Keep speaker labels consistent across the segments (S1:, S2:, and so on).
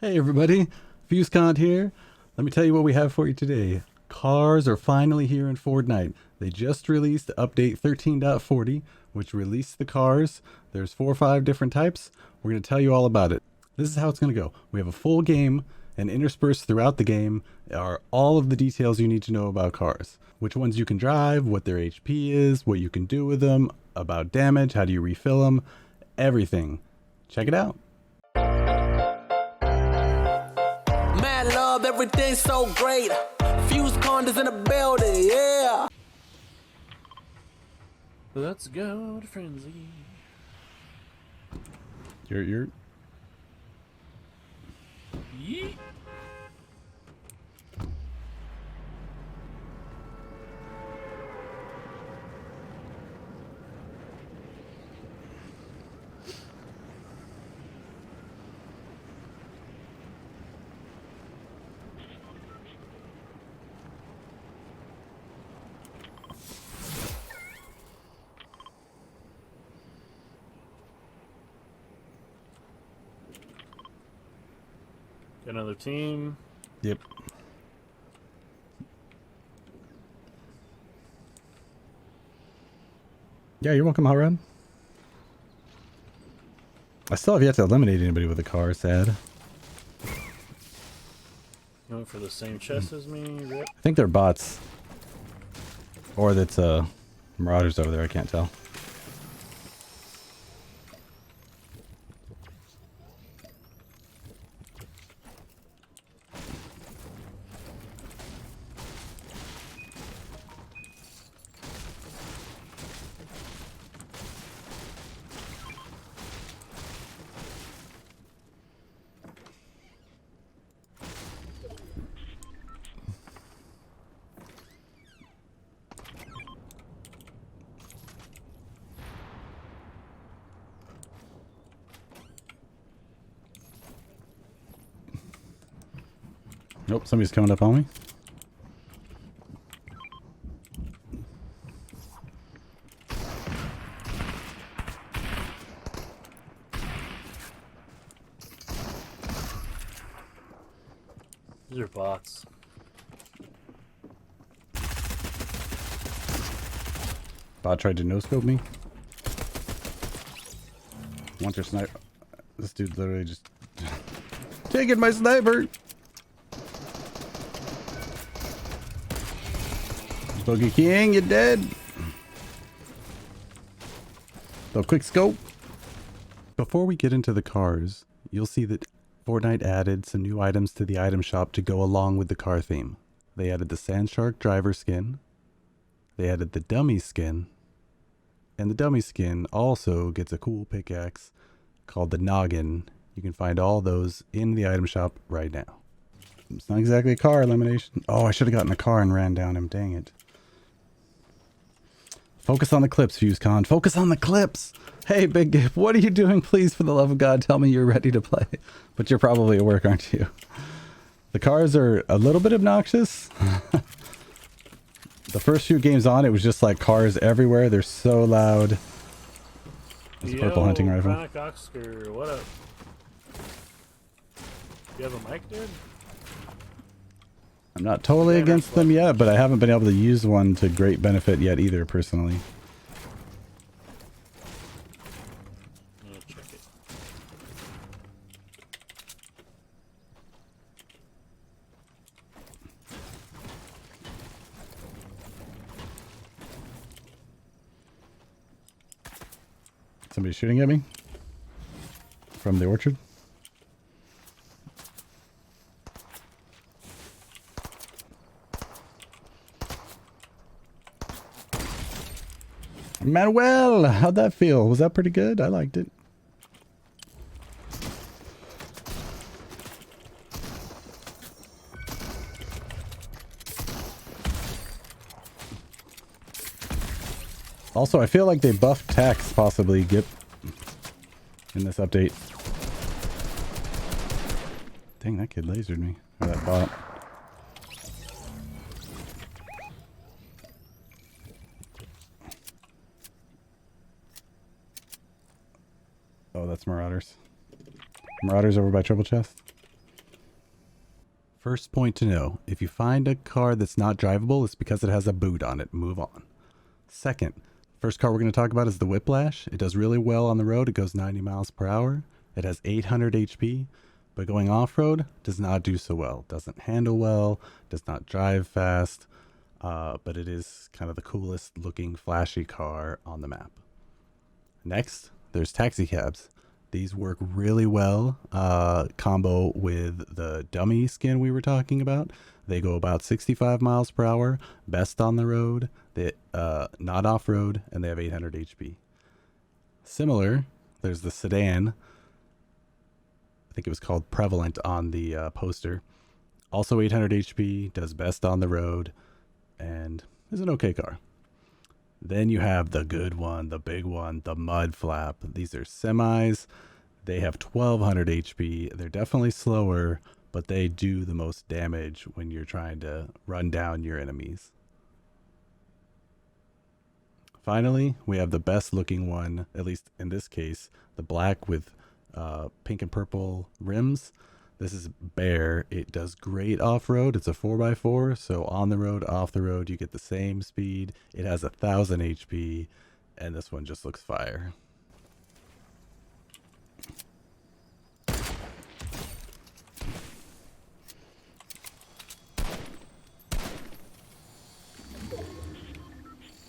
S1: Hey everybody, FuScOnEd here. Let me tell you what we have for you today. Cars are finally here in Fortnite. They just released update 13.40, which released the cars. There's 4 or 5 different types. We're going to tell you all about it. This is how it's going to go. We have a full game, and interspersed throughout the game are all of the details you need to know about cars. Which ones you can drive, what their HP is, what you can do with them, about damage, how do you refill them, everything. Check it out.
S2: Mad love, everything's so great. FuScOnEd is in the building, yeah.
S3: Let's go to Frenzy.
S1: You're
S3: Yeet. Got another team.
S1: Yep. Yeah, you're welcome, Hot Rod. I still have yet to eliminate anybody with a car, sad.
S3: You went for the same chest as me. Rip.
S1: I think they're bots. Or that's Marauders over there, I can't tell. Nope, somebody's coming up on me.
S3: These are bots.
S1: Bot tried to no-scope me. Want your sniper. This dude literally just taking my sniper. Boogie King, you're dead. So quick scope. Before we get into the cars, you'll see that Fortnite added some new items to the item shop to go along with the car theme. They added the Sandshark driver skin. They added the dummy skin. And the dummy skin also gets a cool pickaxe called the Noggin. You can find all those in the item shop right now. It's not exactly a car elimination. Oh, I should have gotten a car and ran down him. Dang it. Focus on the clips, FuScOnEd. Focus on the clips. Hey, Big Gip, what are you doing? Please, for the love of God, tell me you're ready to play. But you're probably at work, aren't you? The cars are a little bit obnoxious. The first few games on, it was just like cars everywhere. They're so loud. There's a purple hunting rifle.
S3: Chronic Oscar, what up? You have a mic, dude?
S1: I'm not totally against them yet, but I haven't been able to use one to great benefit yet either, personally.
S3: Let me check it.
S1: Somebody shooting at me? From the orchard? Manuel, how'd that feel? Was that pretty good? I liked it. Also, I feel like they buffed tax, possibly, Gip, in this update. Dang, that kid lasered me. Or that bot. Oh, that's Marauders. Marauders over by Triple Chest. First point to know, if you find a car that's not drivable, it's because it has a boot on it. Move on. Second, first car we're going to talk about is the Whiplash. It does really well on the road. It goes 90 miles per hour. It has 800 HP, but going off-road does not do so well. Doesn't handle well, does not drive fast, but it is kind of the coolest looking flashy car on the map. Next, there's taxi cabs. These work really well, combo with the dummy skin we were talking about. They go about 65 miles per hour, best on the road, they, not off-road, and they have 800 HP. Similar, there's the sedan. I think it was called Prevalent on the poster. Also 800 HP, does best on the road, and is an okay car. Then you have the good one, the big one, the Mud Flap. These are semis. They have 1200 HP. They're definitely slower, but they do the most damage when you're trying to run down your enemies. Finally, we have the best looking one, at least in this case, the black with pink and purple rims. This is Bear. It does great off-road. It's a 4x4, so on the road, off the road, you get the same speed. It has 1000 HP, and this one just looks fire.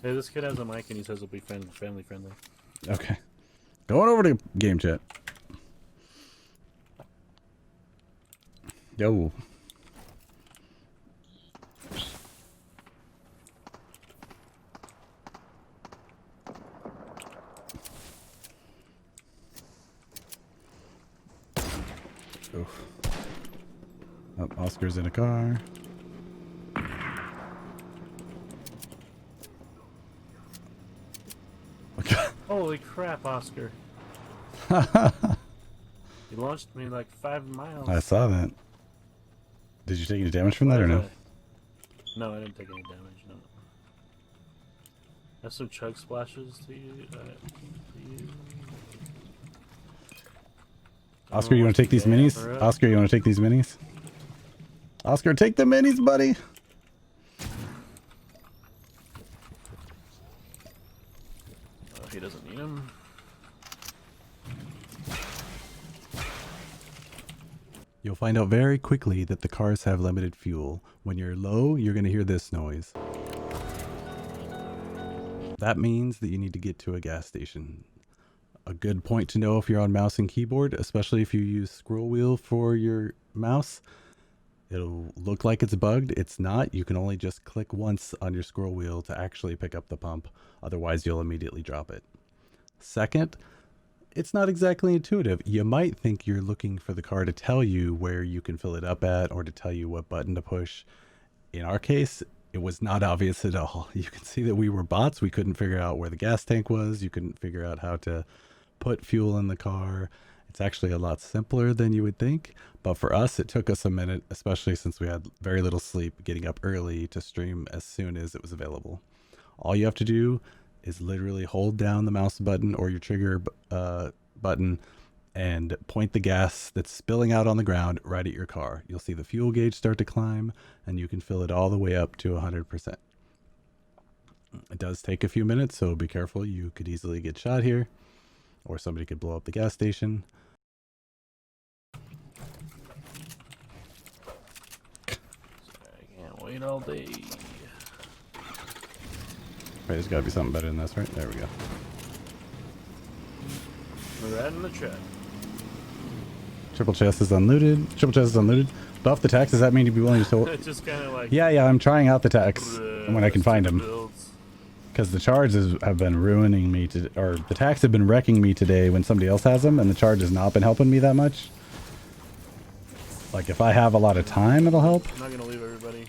S3: Hey, this kid has a mic and he says it'll be family friendly.
S1: Okay. Going over to game chat. Yo. Oof. Oh, Oscar's in a car.
S3: Holy crap, Oscar. You launched me like 5 miles.
S1: I saw that. Did you take any damage from that or no?
S3: No, I didn't take any damage, no. Have some chug splashes to you.
S1: Oscar, you want to take these minis? Oscar, you want to take these minis? Oscar, take the minis, buddy.
S3: He doesn't need them.
S1: You'll find out very quickly that the cars have limited fuel. When you're low, you're going to hear this noise. That means that you need to get to a gas station. A good point to know if you're on mouse and keyboard, especially if you use scroll wheel for your mouse. It'll look like it's bugged. It's not. You can only just click once on your scroll wheel to actually pick up the pump. Otherwise, you'll immediately drop it. Second, it's not exactly intuitive. You might think you're looking for the car to tell you where you can fill it up at or to tell you what button to push. In our case, it was not obvious at all. You can see that we were bots. We couldn't figure out where the gas tank was. You couldn't figure out how to put fuel in the car. It's actually a lot simpler than you would think. But for us, it took us a minute, especially since we had very little sleep, getting up early to stream as soon as it was available. All you have to do is literally hold down the mouse button or your trigger button and point the gas that's spilling out on the ground right at your car. You'll see the fuel gauge start to climb and you can fill it all the way up to 100%. It does take a few minutes, so be careful. You could easily get shot here or somebody could blow up the gas station.
S3: I can't wait all day.
S1: Right, there's gotta be something better than this, right? There we go.
S3: We're riding the truck.
S1: Triple chest is unlooted. Triple chest is unlooted. Buff the tax, does that mean you'd be willing to
S3: It's just kind of like...
S1: Yeah, I'm trying out the tax when I can find them. Because the charges have been ruining me, or the tax have been wrecking me today when somebody else has them, and the charge has not been helping me that much. Like, if I have a lot of time, it'll help.
S3: I'm not going to leave everybody.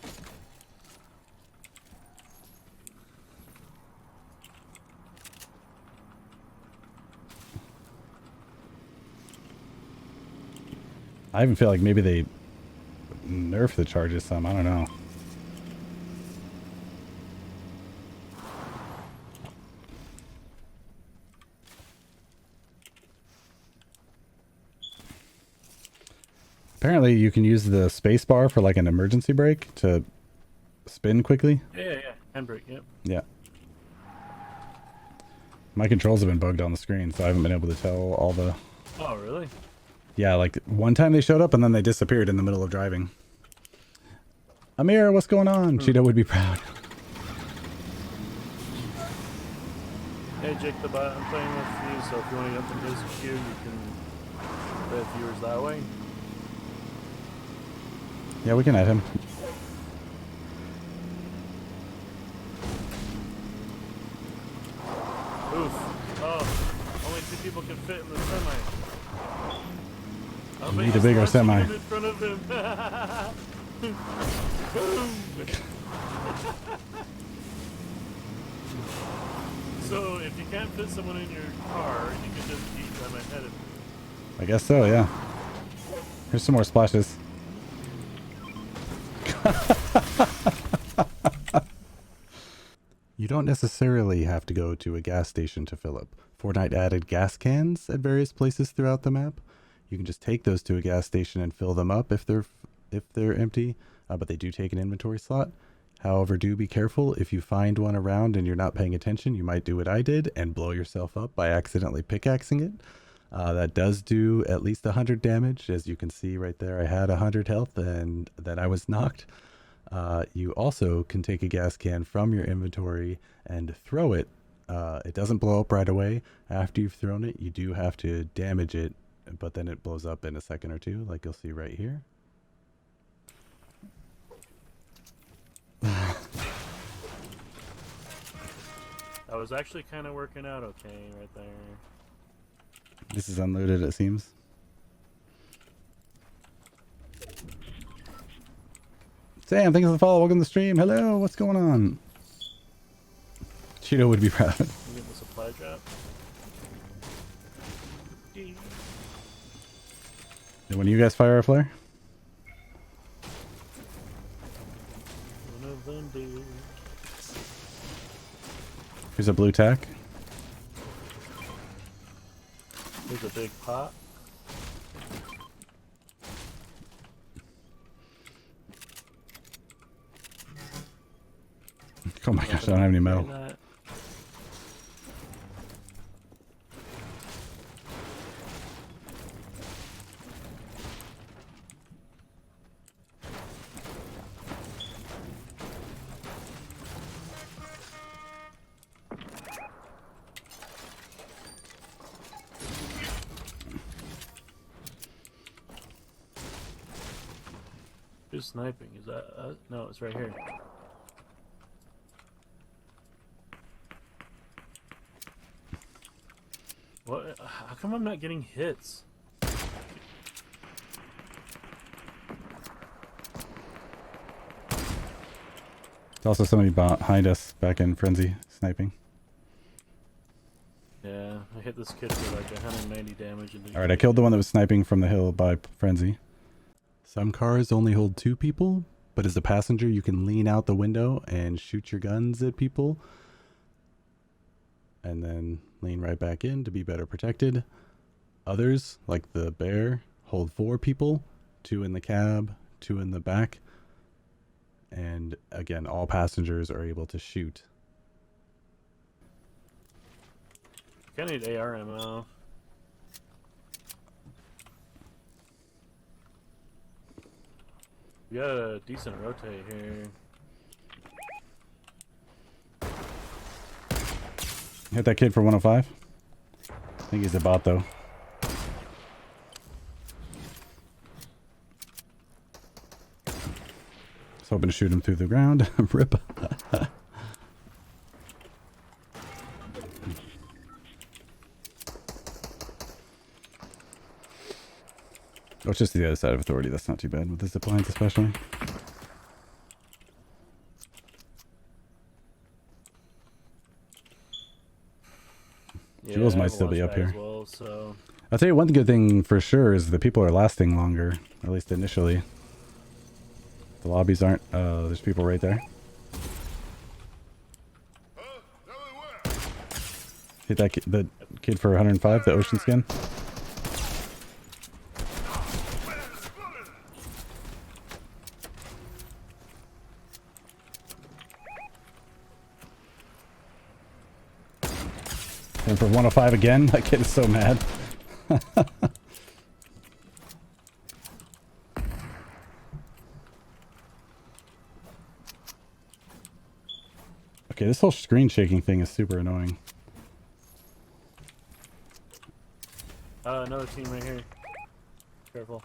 S1: I even feel like maybe they nerf the charges some. I don't know. Apparently you can use the space bar for like an emergency brake to spin quickly.
S3: Yeah. Handbrake, yep.
S1: Yeah. My controls have been bugged on the screen, so I haven't been able to tell all the...
S3: Oh, really?
S1: Yeah, like one time they showed up and then they disappeared in the middle of driving. Amir, what's going on? Cheeto would be proud.
S3: Hey, Jake the Bot, I'm playing with you, so if you want to get up in his queue, you can play with viewers that way.
S1: Yeah, we can add him.
S3: Oof. Oh, only 2 people can fit in the semi. I'll
S1: Need a bigger semi.
S3: in front of him. Boom. So, if you can't fit someone in your car, you can just eat them ahead of you.
S1: I guess so, yeah. Here's some more splashes. You don't necessarily have to go to a gas station to fill up. Fortnite added gas cans at various places throughout the map. You can just take those to a gas station and fill them up if they're empty, but they do take an inventory slot. However, do be careful. If you find one around and you're not paying attention, you might do what I did and blow yourself up by accidentally pickaxing it. That does do at least 100 damage. As you can see right there, I had 100 health and then I was knocked. You also can take a gas can from your inventory and throw it. It doesn't blow up right away. After you've thrown it, you do have to damage it, but then it blows up in a second or two, like you'll see right here.
S3: I was actually kind of working out okay right there.
S1: This is unloaded, it seems. Sam, thanks for the follow. Welcome to the stream. Hello, what's going on? Cheeto would be proud.
S3: You get the supply drop.
S1: When you guys fire a flare?
S3: One of them do.
S1: Here's a blue tack.
S3: There's a big pot.
S1: Oh my gosh, I don't have any metal.
S3: Who's sniping? Is that no, it's right here. What? How come I'm not getting hits?
S1: There's also somebody behind us back in Frenzy sniping.
S3: Yeah, I hit this kid for like 190 damage.
S1: Alright, I killed the one that was sniping from the hill by Frenzy. Some cars only hold 2 people, but as a passenger you can lean out the window and shoot your guns at people. And then lean right back in to be better protected. Others, like the bear, hold 4 people, 2 in the cab, 2 in the back. And again, all passengers are able to shoot.
S3: I need AR ammo. We got a decent rotate here.
S1: Hit that kid for 105. I think he's a bot though. Was hoping to shoot him through the ground. Rip. Oh, it's just the other side of Authority. That's not too bad with the zip lines especially.
S3: Yeah,
S1: Jules might
S3: I
S1: still be
S3: watched
S1: up
S3: that
S1: here.
S3: as well, so.
S1: I'll tell you one good thing for sure is the people are lasting longer, at least initially. The lobbies aren't, there's people right there. Hit that the kid for 105, the ocean skin. And for 105 again? That kid is so mad. Okay, this whole screen shaking thing is super annoying.
S3: Another team right here. Careful.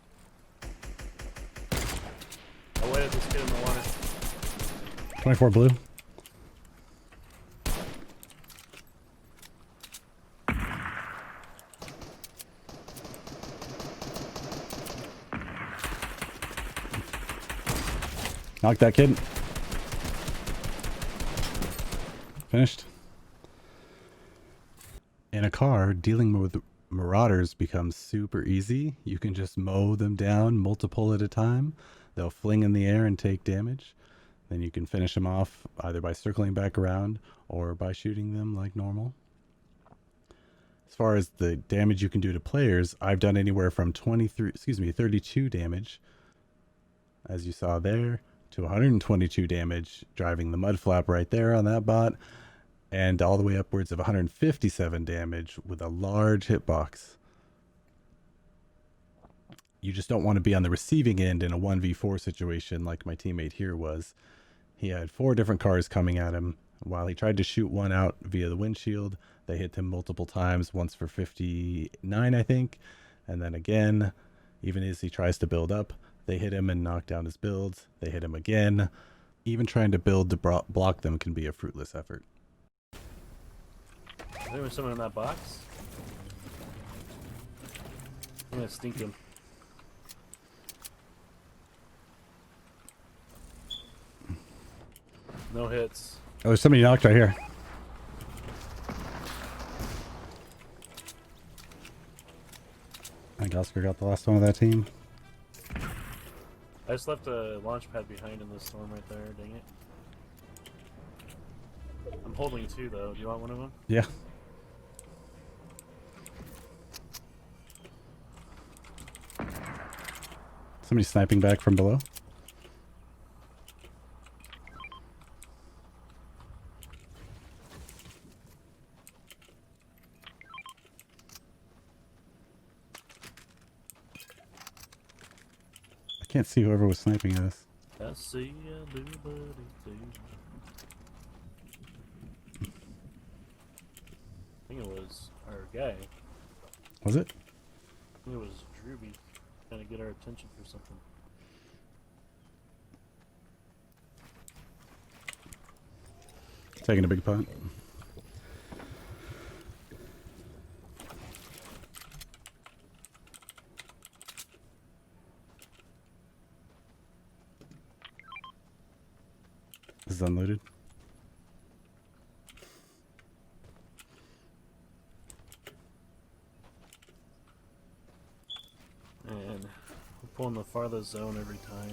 S3: I waited this kid in the water.
S1: 24 blue. Knock that kid. Finished. In a car, dealing with marauders becomes super easy. You can just mow them down multiple at a time. They'll fling in the air and take damage. Then you can finish them off either by circling back around or by shooting them like normal. As far as the damage you can do to players, I've done anywhere from 32 damage, as you saw there, to 122 damage driving the mud flap right there on that bot, and all the way upwards of 157 damage with a large hitbox. You just don't want to be on the receiving end in a 1v4 situation like my teammate here was. He had 4 different cars coming at him. While he tried to shoot one out via the windshield, they hit him multiple times, once for 59, I think, and then again, even as he tries to build up, they hit him and knock down his builds. They hit him again. Even trying to build to block them can be a fruitless effort.
S3: There was someone in that box. I'm gonna stink him. No hits.
S1: Oh, there's somebody knocked right here. I think Oscar got the last one of that team.
S3: I just left a launch pad behind in the storm right there, dang it. I'm holding 2 though. Do you want one of them?
S1: Yeah. Somebody sniping back from below. I can't see whoever was sniping at us.
S3: I see a blue buddy too. I think it was our guy.
S1: Was it?
S3: I think it was Drewby trying to get our attention for something.
S1: Taking a big punt. This is unloaded.
S3: And we're pulling the farthest zone every time.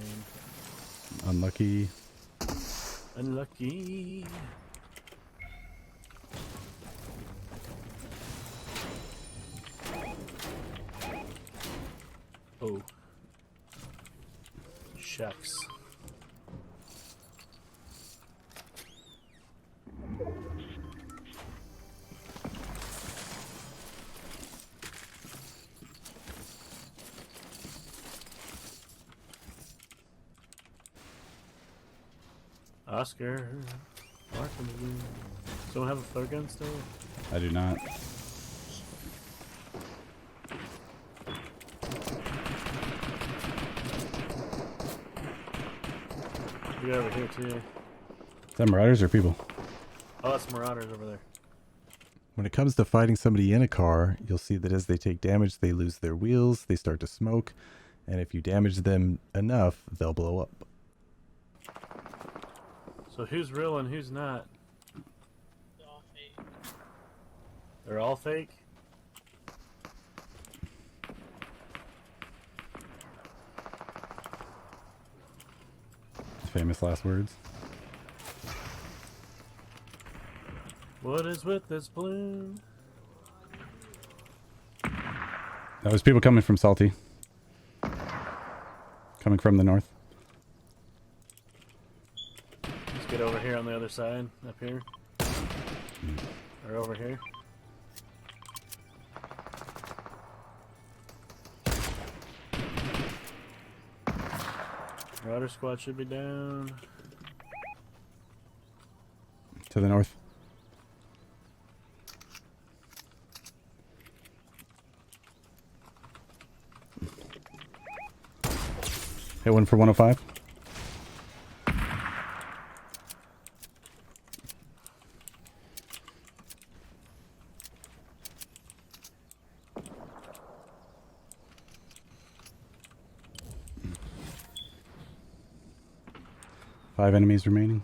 S1: Unlucky.
S3: Unlucky. Oh. Shucks. Oscar. Mark in the room. Someone have a flare gun still?
S1: I do not.
S3: We got over here too.
S1: Is that marauders or people?
S3: Oh, that's marauders over there.
S1: When it comes to fighting somebody in a car, you'll see that as they take damage, they lose their wheels, they start to smoke, and if you damage them enough, they'll blow up.
S3: So who's real and who's not?
S4: They're all fake.
S3: They're all fake?
S1: Famous last words.
S3: What is with this balloon?
S1: That was people coming from Salty. Coming from the north.
S3: Let's get over here on the other side, up here. Or over here. Rider squad should be down.
S1: To the north. Hit one for 105. Five enemies remaining.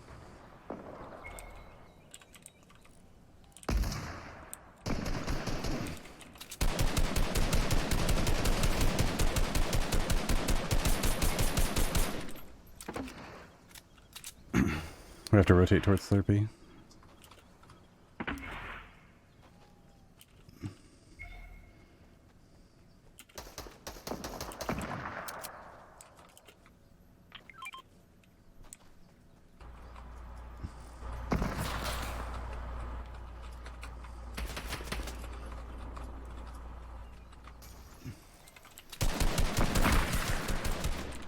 S1: We have to rotate towards Slurpee.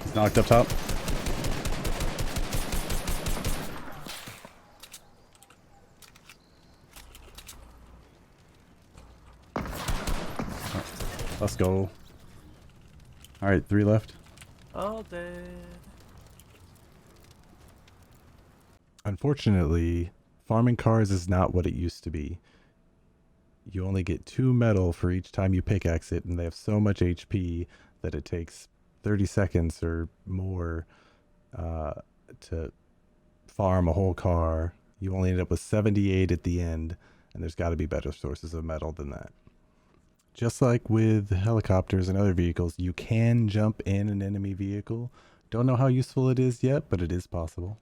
S1: He's knocked up top. Let's go. Alright, 3 left.
S3: All dead.
S1: Unfortunately, farming cars is not what it used to be. You only get 2 metal for each time you pickaxe it, and they have so much HP that it takes 30 seconds or more to farm a whole car. You only end up with 78 at the end, and there's got to be better sources of metal than that. Just like with helicopters and other vehicles, you can jump in an enemy vehicle. Don't know how useful it is yet, but it is possible.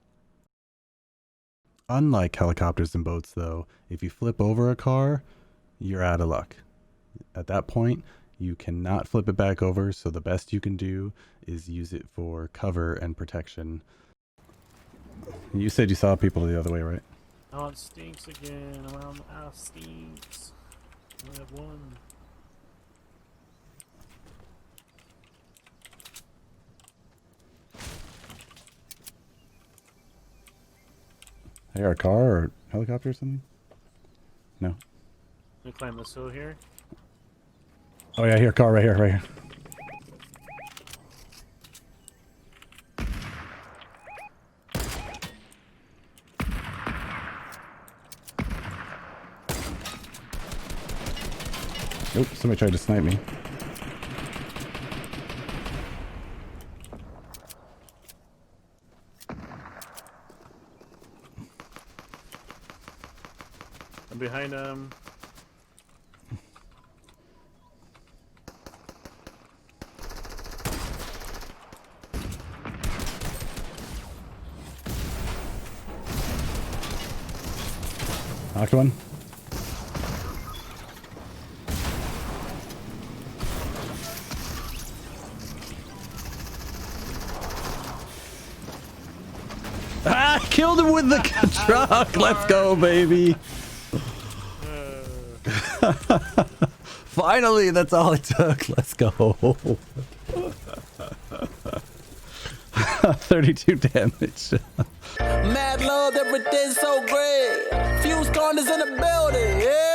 S1: Unlike helicopters and boats, though, if you flip over a car, you're out of luck. At that point, you cannot flip it back over, so the best you can do is use it for cover and protection. You said you saw people the other way, right?
S3: Oh, it stinks again. I'm out of stinks. I only have one.
S1: I hear a car or helicopter or something? No.
S3: Let me climb this hill here.
S1: Oh yeah, I hear a car right here, right here. Nope, somebody tried to snipe me.
S3: I'm behind him.
S1: Knocked one. Ah, killed him with the truck. Let's go, baby. Finally, that's all it took. Let's go. 32 damage.
S2: Mad love, everything's so great. FuScOnEd is in the building, yeah.